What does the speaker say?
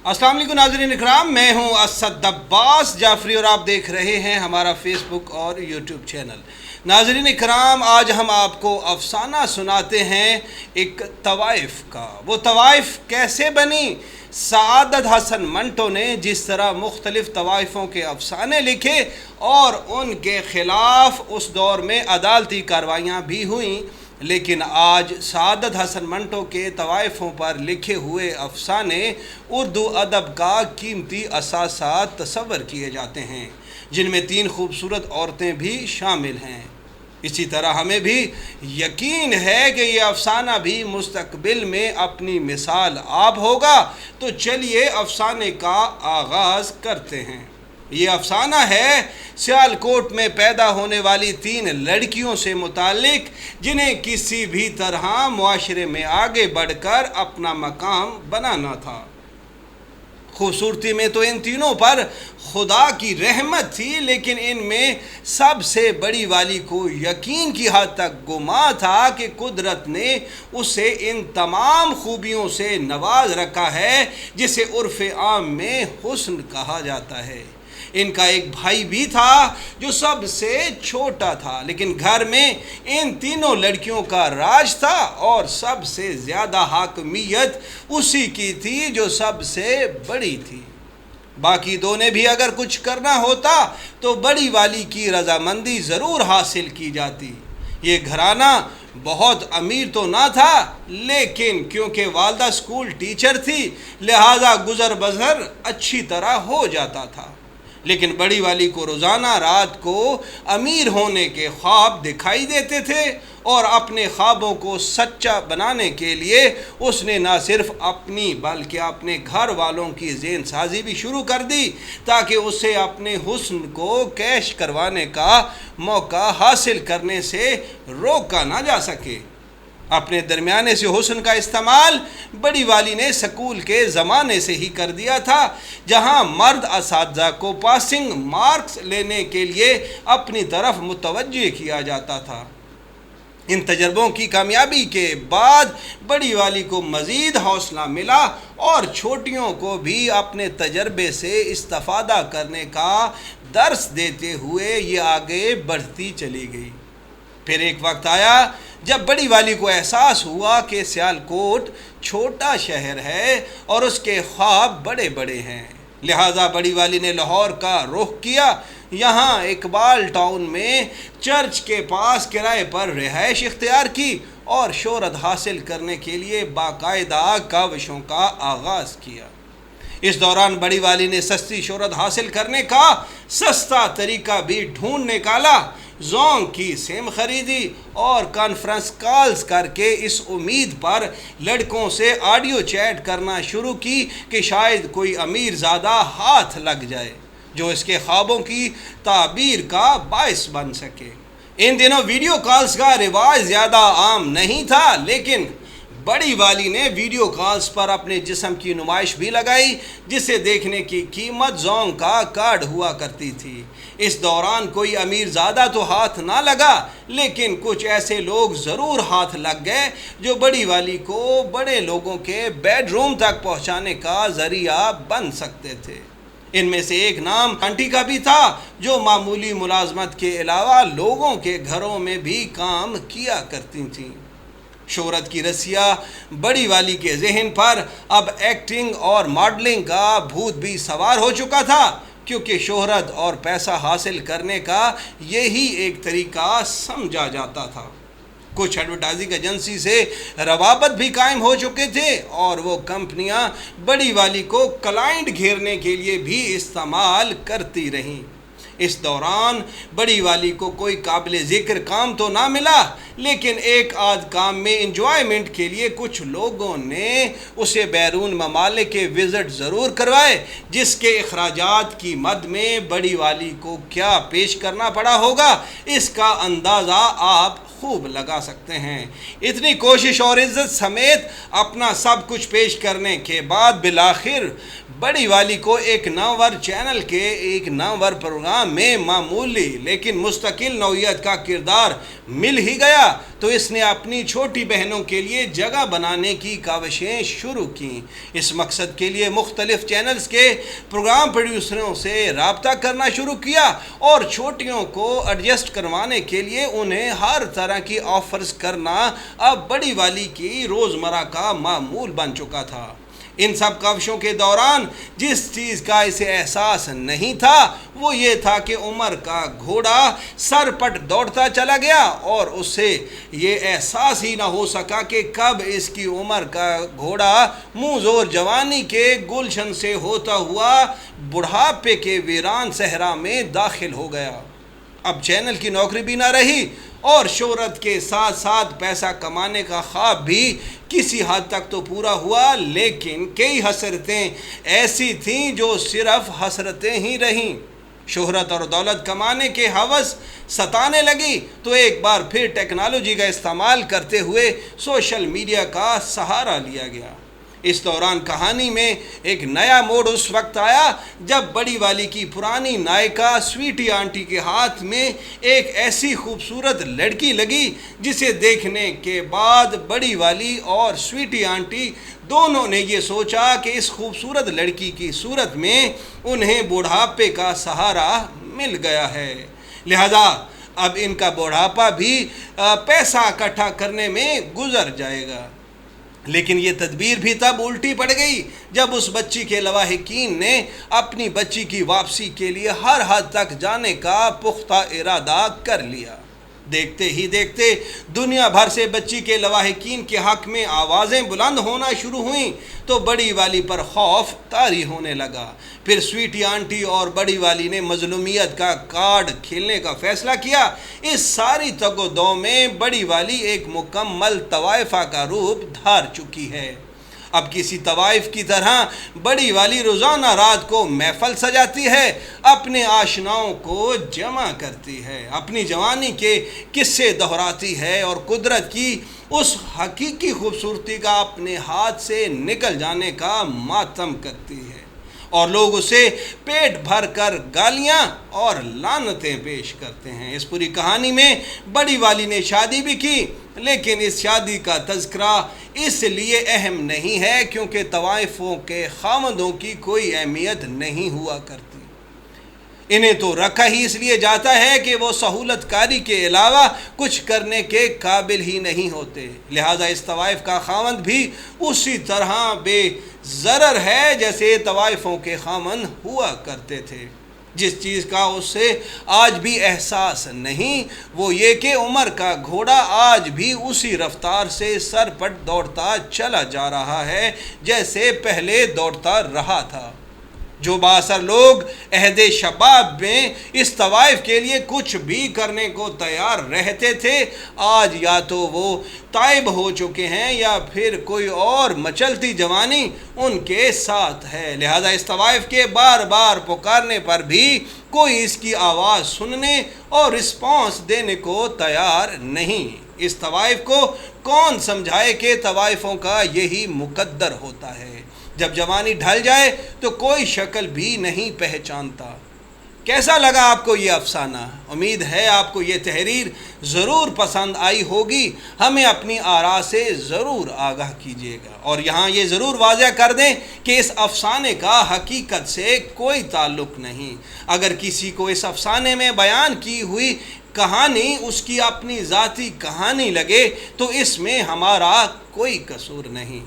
अस्सलाम वालेकुम नाज़रीन इकराम, मैं हूं असद अब्बास जाफरी और आप देख रहे हैं हमारा फेसबुक और यूट्यूब चैनल। नाज़रीन इकराम, आज हम आपको अफसाना सुनाते हैं एक तवाइफ का। वो तवाइफ कैसे बनी? सआदत हसन मंटो ने जिस तरह मुख्तलिफ़ तवाइफ़ों के अफसाने लिखे और उनके ख़िलाफ़ उस दौर में अदालती कार्रवाइयाँ भी हुईं, लेकिन आज सआदत हसन मंटो के तवाइफ़ों पर लिखे हुए अफसाने उर्दू अदब का कीमती असासा तस्वर किए जाते हैं, जिनमें 3 खूबसूरत औरतें भी शामिल हैं। इसी तरह हमें भी यकीन है कि ये अफसाना भी मुस्तकबिल में अपनी मिसाल आप होगा। तो चलिए अफसाने का आगाज़ करते हैं। ये अफसाना है सियालकोट में पैदा होने वाली 3 लड़कियों से मुतालिक, जिन्हें किसी भी तरह मुआशरे में आगे बढ़कर अपना मकाम बनाना था। खूबसूरती में तो इन तीनों पर खुदा की रहमत थी, लेकिन इनमें सबसे बड़ी वाली को यकीन की हद तक गुमा था कि कुदरत ने उसे इन तमाम खूबियों से नवाज रखा है जिसे उर्फ़ आम में हुस्न कहा जाता है। इनका एक भाई भी था जो सबसे छोटा था, लेकिन घर में इन तीनों लड़कियों का राज था और सबसे ज़्यादा हाकमियत उसी की थी जो सबसे बड़ी थी। बाकी 2 ने भी अगर कुछ करना होता तो बड़ी वाली की रजामंदी ज़रूर हासिल की जाती। ये घराना बहुत अमीर तो ना था, लेकिन क्योंकि वालदा स्कूल टीचर थी लिहाजा गुज़र बसर अच्छी तरह हो जाता था। लेकिन बड़ी वाली को रोज़ाना रात को अमीर होने के ख्वाब दिखाई देते थे और अपने ख्वाबों को सच्चा बनाने के लिए उसने न सिर्फ अपनी बल्कि अपने घर वालों की ज़ेन साजी भी शुरू कर दी, ताकि उसे अपने हुस्न को कैश करवाने का मौका हासिल करने से रोका ना जा सके। अपने दरमियाने से हुस्न का इस्तेमाल बड़ी वाली ने स्कूल के ज़माने से ही कर दिया था, जहां मर्द असातिज़ा को पासिंग मार्क्स लेने के लिए अपनी तरफ मुतवज्जे किया जाता था। इन तजर्बों की कामयाबी के बाद बड़ी वाली को मज़ीद हौसला मिला और छोटियों को भी अपने तजर्बे से इस्तिफ़ादा करने का दर्स देते हुए ये आगे बढ़ती चली गई। फिर एक वक्त आया जब बड़ी वाली को एहसास हुआ कि सियालकोट छोटा शहर है और उसके ख्वाब बड़े बड़े हैं। लिहाजा बड़ी वाली ने लाहौर का रुख किया। यहाँ इकबाल टाउन में चर्च के पास किराए पर रिहाइश इख्तियार की और शोहरत हासिल करने के लिए बाकायदा काविशों का आगाज़ किया। इस दौरान बड़ी वाली ने सस्ती शोहरत हासिल करने का सस्ता तरीका भी ढूंढ निकाला। ज़ोंग की सिम खरीदी और कॉन्फ्रेंस कॉल्स करके इस उम्मीद पर लड़कों से ऑडियो चैट करना शुरू की कि शायद कोई अमीर ज़्यादा हाथ लग जाए जो इसके ख्वाबों की ताबीर का बायस बन सके। इन दिनों वीडियो कॉल्स का रिवाज ज़्यादा आम नहीं था, लेकिन बड़ी वाली ने वीडियो कॉल्स पर अपने जिस्म की नुमाइश भी लगाई, जिसे देखने की कीमत ज़ोंग का कार्ड हुआ करती थी। इस दौरान कोई अमीर ज़्यादा तो हाथ ना लगा, लेकिन कुछ ऐसे लोग ज़रूर हाथ लग गए जो बड़ी वाली को बड़े लोगों के बेडरूम तक पहुंचाने का ज़रिया बन सकते थे। इनमें से एक नाम आंटी का भी था, जो मामूली मुलाजमत के अलावा लोगों के घरों में भी काम किया करती थीं। शोहरत की रस्सिया बड़ी वाली के जहन पर अब एक्टिंग और मॉडलिंग का भूत भी सवार हो चुका था, क्योंकि शोहरत और पैसा हासिल करने का यही एक तरीका समझा जाता था। कुछ एडवर्टाइजिंग एजेंसी से रवाबत भी कायम हो चुके थे और वो कंपनियां बड़ी वाली को क्लाइंट घेरने के लिए भी इस्तेमाल करती रहीं। इस दौरान बड़ी वाली को कोई काबिल ज़िक्र काम तो ना मिला, लेकिन एक आध काम में इंजॉयमेंट के लिए कुछ लोगों ने उसे बैरून ममालिक के विज़िट ज़रूर करवाए, जिसके अखराजात की मद में बड़ी वाली को क्या पेश करना पड़ा होगा इसका अंदाज़ा आप खूब लगा सकते हैं। इतनी कोशिश और इज्जत समेत अपना सब कुछ पेश करने के बाद बिलाखिर बड़ी वाली को एक नामवर चैनल के एक नामवर प्रोग्राम में मामूली लेकिन मुस्तकिल नौइयत का किरदार मिल ही गया तो इसने अपनी छोटी बहनों के लिए जगह बनाने की काविशें शुरू की। इस मकसद के लिए मुख्तलिफ चैनल्स के प्रोग्राम प्रोड्यूसरों से रब्ता करना शुरू किया और छोटियों को एडजस्ट करवाने के लिए उन्हें हर तरह की ऑफर्स करना अब बड़ी वाली की रोज़मर्रा का मामूल बन चुका था। इन सब काविशों के दौरान जिस चीज़ का इसे एहसास नहीं था वो ये था कि उमर का घोड़ा सरपट दौड़ता चला गया और उससे ये एहसास ही ना हो सका कि कब इसकी उमर का घोड़ा मुँहज़ोर जवानी के गुलशन से होता हुआ बुढ़ापे के वीरान सहरा में दाखिल हो गया। अब चैनल की नौकरी भी ना रही और शोहरत के साथ साथ पैसा कमाने का ख्वाब भी किसी हद तक तो पूरा हुआ, लेकिन कई हसरतें ऐसी थीं जो सिर्फ हसरतें ही रहीं। शोहरत और दौलत कमाने के हवस सताने लगी तो एक बार फिर टेक्नोलॉजी का इस्तेमाल करते हुए सोशल मीडिया का सहारा लिया गया। इस दौरान कहानी में एक नया मोड़ उस वक्त आया जब बड़ी वाली की पुरानी नायिका स्वीटी आंटी के हाथ में एक ऐसी खूबसूरत लड़की लगी जिसे देखने के बाद बड़ी वाली और स्वीटी आंटी दोनों ने ये सोचा कि इस खूबसूरत लड़की की सूरत में उन्हें बुढ़ापे का सहारा मिल गया है, लिहाजा अब इनका बुढ़ापा भी पैसा इकट्ठा करने में गुजर जाएगा। लेकिन ये तदबीर भी तब उल्टी पड़ गई जब उस बच्ची के लवाहिकीन ने अपनी बच्ची की वापसी के लिए हर हद तक जाने का पुख्ता इरादा कर लिया। देखते ही देखते दुनिया भर से बच्ची के लवाहिकीन के हक़ में आवाज़ें बुलंद होना शुरू हुईं तो बड़ी वाली पर खौफ तारी होने लगा। फिर स्वीटी आंटी और बड़ी वाली ने मज़लूमियत का कार्ड खेलने का फ़ैसला किया। इस सारी तगोदो में बड़ी वाली एक मुकम्मल तवाइफ़ा का रूप धार चुकी है। अब किसी तवाइफ की तरह बड़ी वाली रोज़ाना रात को महफल सजाती है, अपने आशनाओं को जमा करती है, अपनी जवानी के किस्से दोहराती है और कुदरत की उस हकीकी खूबसूरती का अपने हाथ से निकल जाने का मातम करती है और लोग उसे पेट भर कर गालियाँ और लानतें पेश करते हैं। इस पूरी कहानी में बड़ी वाली ने शादी भी की, लेकिन इस शादी का तज़किरा इसलिए अहम नहीं है क्योंकि तवाइफ़ों के खामदों की कोई अहमियत नहीं हुआ करती। इन्हें तो रखा ही इसलिए जाता है कि वो सहूलतकारी के अलावा कुछ करने के काबिल ही नहीं होते, लिहाजा इस तवाइफ़ का खामद भी उसी तरह बेज़रर है जैसे तवाइफ़ों के खामद हुआ करते थे। जिस चीज़ का उससे आज भी एहसास नहीं वो ये कि उमर का घोड़ा आज भी उसी रफ्तार से सरपट दौड़ता चला जा रहा है जैसे पहले दौड़ता रहा था। जो बासर लोग अहदे शबाब में इस तवाइफ के लिए कुछ भी करने को तैयार रहते थे, आज या तो वो ताइब हो चुके हैं या फिर कोई और मचलती जवानी उनके साथ है। लिहाजा इस तवाइफ के बार बार पुकारने पर भी कोई इसकी आवाज़ सुनने और रिस्पॉन्स देने को तैयार नहीं। इस तवाइफ को कौन समझाए कि तवाइफों का यही मुकद्दर होता है, जब जवानी ढल जाए तो कोई शक्ल भी नहीं पहचानता। कैसा लगा आपको ये अफसाना? उम्मीद है आपको ये तहरीर ज़रूर पसंद आई होगी। हमें अपनी आरा से ज़रूर आगाह कीजिएगा और यहाँ ये ज़रूर वाज़ह कर दें कि इस अफसाने का हकीकत से कोई ताल्लुक़ नहीं। अगर किसी को इस अफसाने में बयान की हुई कहानी उसकी अपनी ज़ाती कहानी लगे तो इसमें हमारा कोई कसूर नहीं।